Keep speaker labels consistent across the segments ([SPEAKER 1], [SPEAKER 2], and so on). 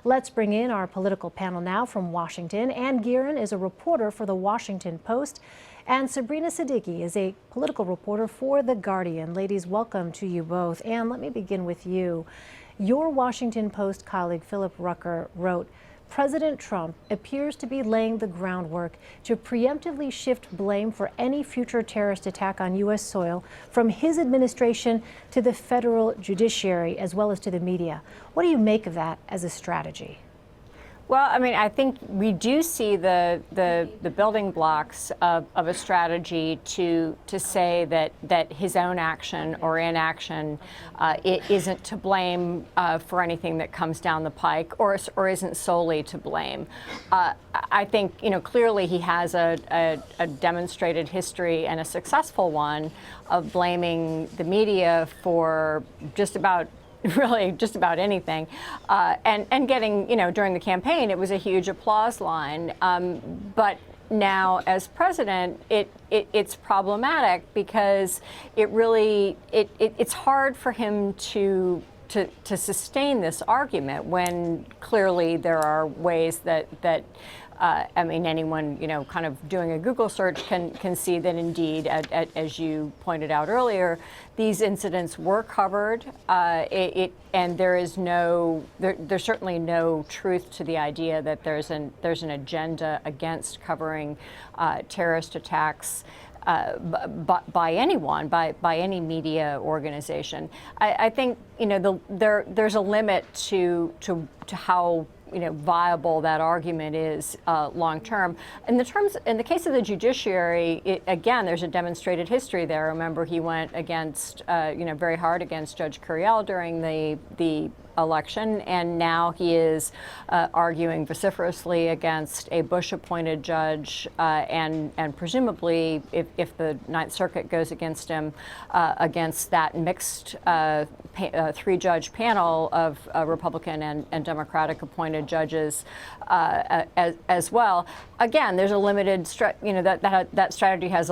[SPEAKER 1] Let's bring in our political panel now from Washington. Ann Gearan is a reporter for The Washington Post, and Sabrina Siddiqui is a political reporter for The Guardian. Ladies, welcome to you both. Ann, let me begin with you. Your Washington Post colleague, Philip Rucker, wrote, President Trump appears to be laying the groundwork to preemptively shift blame for any future terrorist attack on U.S. soil from his administration to the federal judiciary as well as to the media. What do you make of that as a strategy?
[SPEAKER 2] Well, I mean, I think we do see the building blocks of a strategy to say that his own action or inaction it isn't to blame for anything that comes down the pike or isn't solely to blame. I think, clearly he has a demonstrated history and a successful one of blaming the media for just about anything, and getting, during the campaign, it was a huge applause line. But now, as president, it's problematic because it's hard for him to sustain this argument when clearly there are ways that anyone, kind of doing a Google search can see that indeed, as you pointed out earlier, these incidents were covered, and there's certainly no truth to the idea that there's an agenda against covering terrorist attacks by anyone, by any media organization. I think there's a limit to how viable that argument is long term. In the case of the judiciary, again, there's a demonstrated history there. Remember, he went against, very hard against Judge Curiel during the election, and now he is arguing vociferously against a Bush-appointed judge, and presumably, if the Ninth Circuit goes against him, against that mixed three-judge panel of Republican and Democratic-appointed judges as well. Again, there's a limited, that strategy has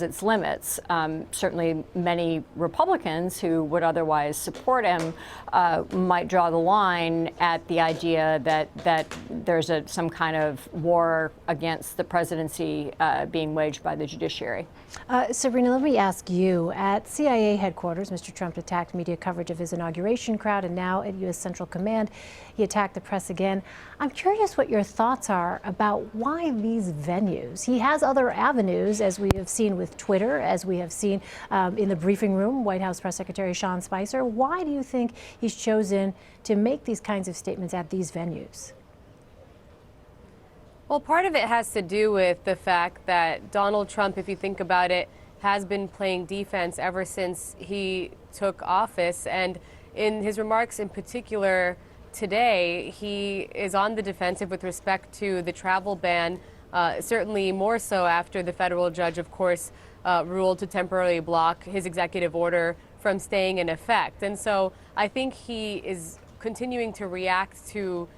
[SPEAKER 2] its limits. Certainly, many Republicans who would otherwise support him might draw the line at the idea that there's some kind of war against the presidency being waged by the judiciary.
[SPEAKER 1] Sabrina, let me ask you. At CIA headquarters, Mr. Trump attacked media coverage of his inauguration crowd, and now at U.S. Central Command, he attacked the press again. I'm curious what your thoughts are about why these venues. He has other avenues, as we have seen with Twitter, as we have seen in the briefing room, White House Press Secretary Sean Spicer. Why do you think he's chosen to make these kinds of statements at these venues?
[SPEAKER 3] Well, part of it has to do with the fact that Donald Trump, if you think about it, has been playing defense ever since he took office. And in his remarks in particular today, he is on the defensive with respect to the travel ban, certainly more so after the federal judge, of course, ruled to temporarily block his executive order from staying in effect. And so I think he is continuing to react to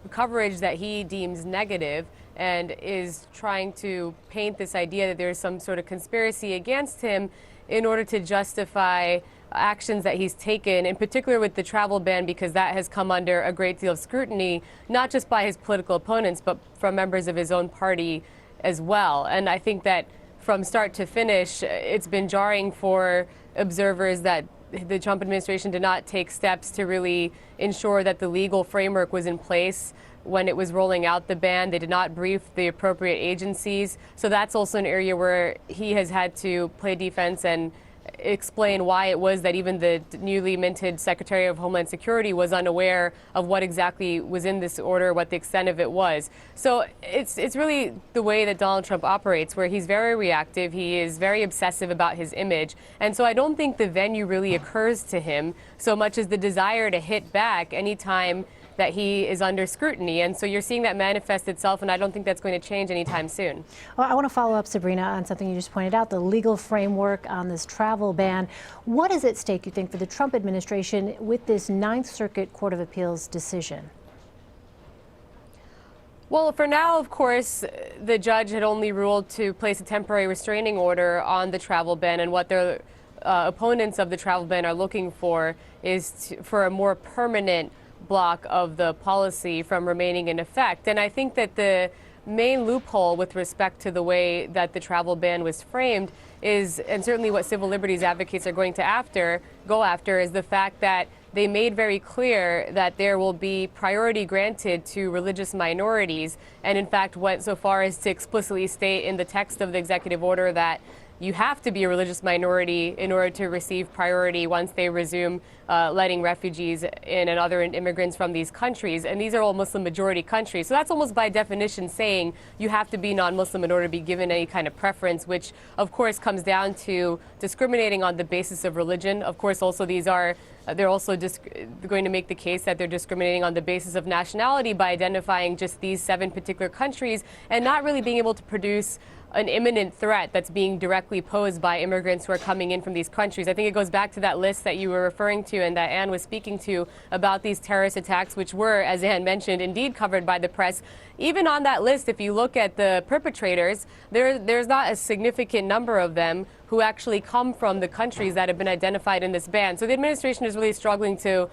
[SPEAKER 3] coverage that he deems negative and is trying to paint this idea that there's some sort of conspiracy against him in order to justify actions that he's taken, in particular with the travel ban, because that has come under a great deal of scrutiny, not just by his political opponents, but from members of his own party as well. And I think that from start to finish, it's been jarring for observers that the Trump administration did not take steps to really ensure that the legal framework was in place when it was rolling out the ban. They did not brief the appropriate agencies. So that's also an area where he has had to play defense and explain why it was that even the newly minted Secretary of Homeland Security was unaware of what exactly was in this order, what the extent of it was. So it's really the way that Donald Trump operates, where he's very reactive, he is very obsessive about his image. And so I don't think the venue really occurs to him so much as the desire to hit back anytime that he is under scrutiny. And so you're seeing that manifest itself, and I don't think that's going to change anytime soon.
[SPEAKER 1] Well, I want to follow up, Sabrina, on something you just pointed out, the legal framework on this travel ban. What is at stake, you think, for the Trump administration with this Ninth Circuit Court of Appeals decision?
[SPEAKER 3] Well, for now, of course, the judge had only ruled to place a temporary restraining order on the travel ban, and what their opponents of the travel ban are looking for is for a more permanent block of the policy from remaining in effect. And I think that the main loophole with respect to the way that the travel ban was framed is, and certainly what civil liberties advocates are going to go after, is the fact that they made very clear that there will be priority granted to religious minorities, and in fact went so far as to explicitly state in the text of the executive order that you have to be a religious minority in order to receive priority once they resume letting refugees in and other immigrants from these countries. And these are all Muslim majority countries. So that's almost by definition saying you have to be non-Muslim in order to be given any kind of preference, which of course comes down to discriminating on the basis of religion. Of course, also they're also going to make the case that they're discriminating on the basis of nationality by identifying just these 7 particular countries and not really being able to produce an imminent threat that's being directly posed by immigrants who are coming in from these countries. I think it goes back to that list that you were referring to and that Anne was speaking to about these terrorist attacks, which were, as Anne mentioned, indeed covered by the press. Even on that list, if you look at the perpetrators, there's not a significant number of them who actually come from the countries that have been identified in this ban. So the administration is really struggling to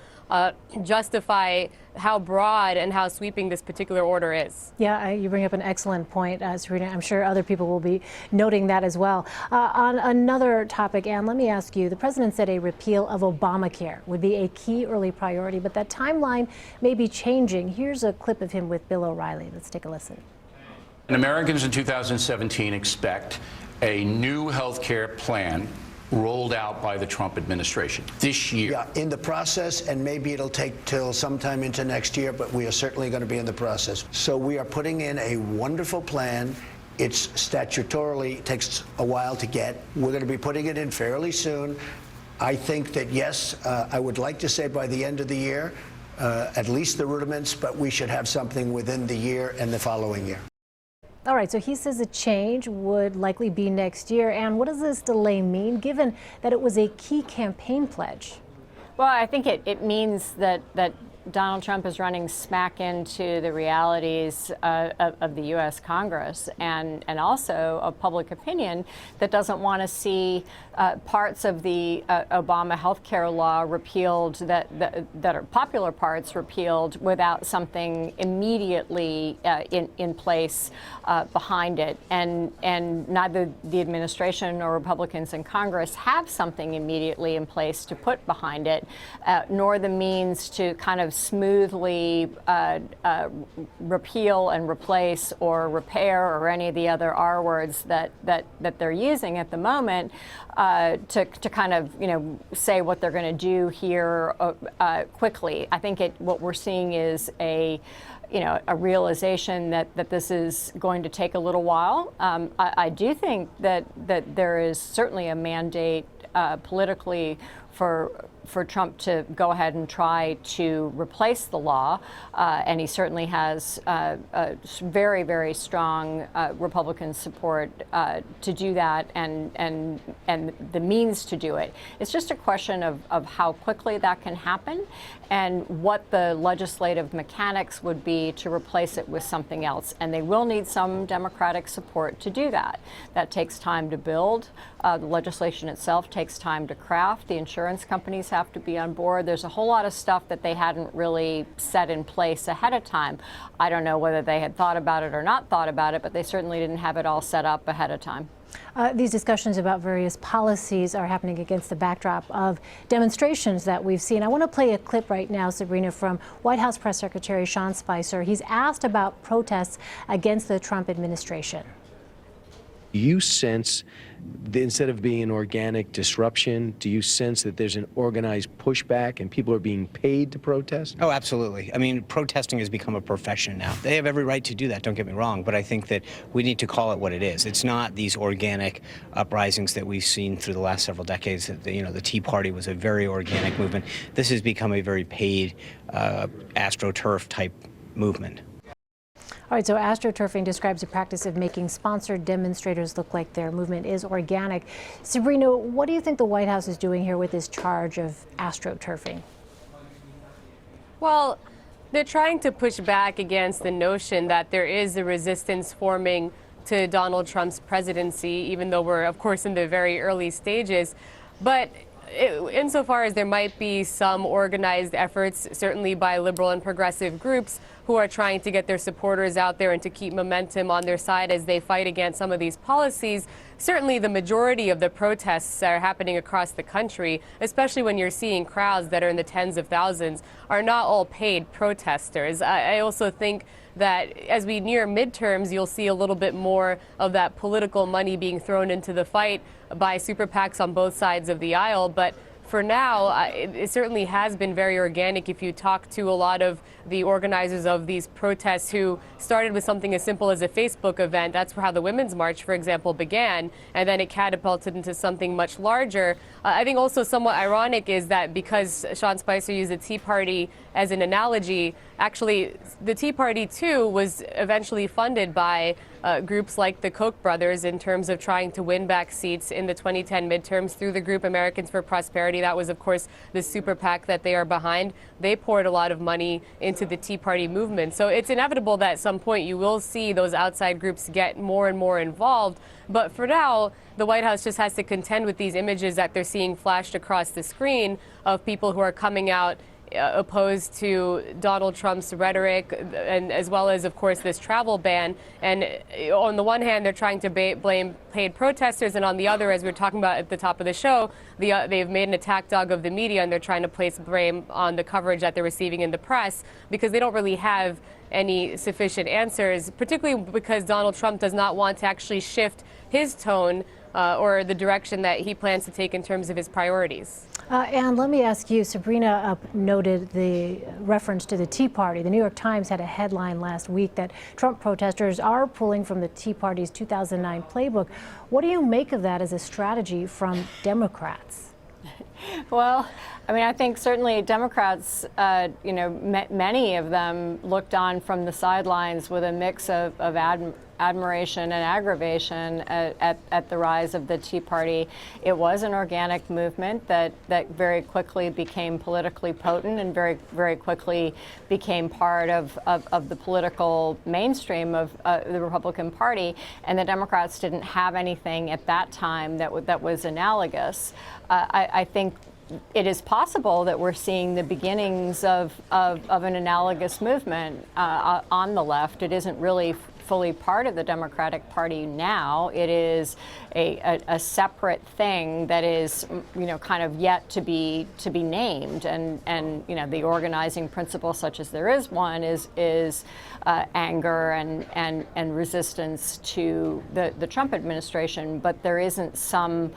[SPEAKER 3] justify how broad and how sweeping this particular order is.
[SPEAKER 1] Yeah, you bring up an excellent point, Sabrina. I'm sure other people will be noting that as well. On another topic, Anne, let me ask you, the president said a repeal of Obamacare would be a key early priority, but that timeline may be changing. Here's a clip of him with Bill O'Reilly. Let's take a listen.
[SPEAKER 4] And Americans in 2017 expect a new health care plan rolled out by the Trump administration this year.
[SPEAKER 5] Yeah, in the process, and maybe it'll take till sometime into next year, but we are certainly going to be in the process. So we are putting in a wonderful plan. It's statutorily takes a while to get. We're going to be putting it in fairly soon. I think that, yes, I would like to say by the end of the year, at least the rudiments, but we should have something within the year and the following year.
[SPEAKER 1] All right, so he says a change would likely be next year. And what does this delay mean, given that it was a key campaign pledge?
[SPEAKER 2] Well, I think it means that Donald Trump is running smack into the realities of the U.S. Congress and also of public opinion that doesn't want to see parts of the Obama health care law repealed that are popular parts repealed without something immediately in place behind it. And neither the administration nor Republicans in Congress have something immediately in place to put behind it, nor the means to kind of smoothly repeal and replace or repair or any of the other R words that they're using at the moment to kind of say what they're going to do here quickly. I think what we're seeing is a realization that this is going to take a little while. I do think that there is certainly a mandate politically for Trump to go ahead and try to replace the law, and he certainly has very, very strong Republican support to do that and the means to do it. It's just a question of how quickly that can happen and what the legislative mechanics would be to replace it with something else. And they will need some Democratic support to do that. That takes time to build. The legislation itself takes time to craft. The insurance companies have to be on board. There's a whole lot of stuff that they hadn't really set in place ahead of time. I don't know whether they had thought about it or not thought about it, but they certainly didn't have it all set up ahead of time.
[SPEAKER 1] These discussions about various policies are happening against the backdrop of demonstrations that we've seen. I want to play a clip right now, Sabrina, from White House Press Secretary Sean Spicer. He's asked about protests against the Trump administration.
[SPEAKER 6] You sense, instead of being an organic disruption, do you sense that there's an organized pushback and people are being paid to protest?
[SPEAKER 7] Oh, absolutely. I mean, protesting has become a profession now. They have every right to do that, don't get me wrong, but I think that we need to call it what it is. It's not these organic uprisings that we've seen through the last several decades. The Tea Party was a very organic movement. This has become a very paid AstroTurf type movement.
[SPEAKER 1] All right, so astroturfing describes a practice of making sponsored demonstrators look like their movement is organic. Sabrina, what do you think the White House is doing here with this charge of astroturfing?
[SPEAKER 3] Well, they're trying to push back against the notion that there is a resistance forming to Donald Trump's presidency, even though we're, of course, in the very early stages. But insofar as there might be some organized efforts, certainly by liberal and progressive groups who are trying to get their supporters out there and to keep momentum on their side as they fight against some of these policies, certainly the majority of the protests are happening across the country, especially when you're seeing crowds that are in the tens of thousands, are not all paid protesters. I also think that as we near midterms, you'll see a little bit more of that political money being thrown into the fight by super PACs on both sides of the aisle. But for now, it certainly has been very organic. If you talk to a lot of the organizers of these protests who started with something as simple as a Facebook event, that's how the Women's March, for example, began, and then it catapulted into something much larger. I think also somewhat ironic is that because Sean Spicer used the Tea Party as an analogy, actually the Tea Party too was eventually funded by groups like the Koch brothers in terms of trying to win back seats in the 2010 midterms through the group Americans for Prosperity. That was, of course, the super PAC that they are behind. They poured a lot of money into the Tea Party movement. So it's inevitable that at some point you will see those outside groups get more and more involved. But for now, the White House just has to contend with these images that they're seeing flashed across the screen of people who are coming out opposed to Donald Trump's rhetoric, and as well as, of course, this travel ban. And on the one hand, they're trying to blame paid protesters, and on the other, as we were talking about at the top of the show, they've made an attack dog of the media, and they're trying to place blame on the coverage that they're receiving in the press because they don't really have any sufficient answers, particularly because Donald Trump does not want to actually shift his tone or the direction that he plans to take in terms of his priorities.
[SPEAKER 1] And let me ask you, Sabrina noted the reference to the Tea Party. The New York Times had a headline last week that Trump protesters are pulling from the Tea Party's 2009 playbook. What do you make of that as a strategy from Democrats?
[SPEAKER 2] Well, I mean, I think certainly Democrats, many of them looked on from the sidelines with a mix of admiration and aggravation at the rise of the Tea Party. It was an organic movement that very quickly became politically potent and very, very quickly became part of the political mainstream of the Republican Party. And the Democrats didn't have anything at that time that was analogous. I think it is possible that we're seeing the beginnings of an analogous movement on the left. It isn't really fully part of the Democratic Party now. It is a separate thing that is, kind of yet to be named. And the organizing principle, such as there is one, is anger and resistance to the Trump administration. But there isn't some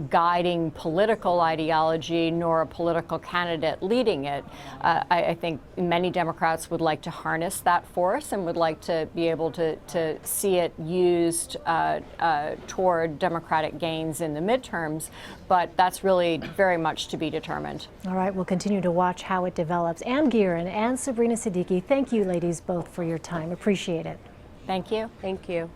[SPEAKER 2] guiding political ideology nor a political candidate leading it. I think many Democrats would like to harness that force and would like to be able to see it used toward Democratic gains in the midterms, but that's really very much to be determined.
[SPEAKER 1] All right, we'll continue to watch how it develops. Ann Gearan and Sabrina Siddiqui, thank you ladies both for your time. Appreciate it.
[SPEAKER 2] Thank you.
[SPEAKER 3] Thank you.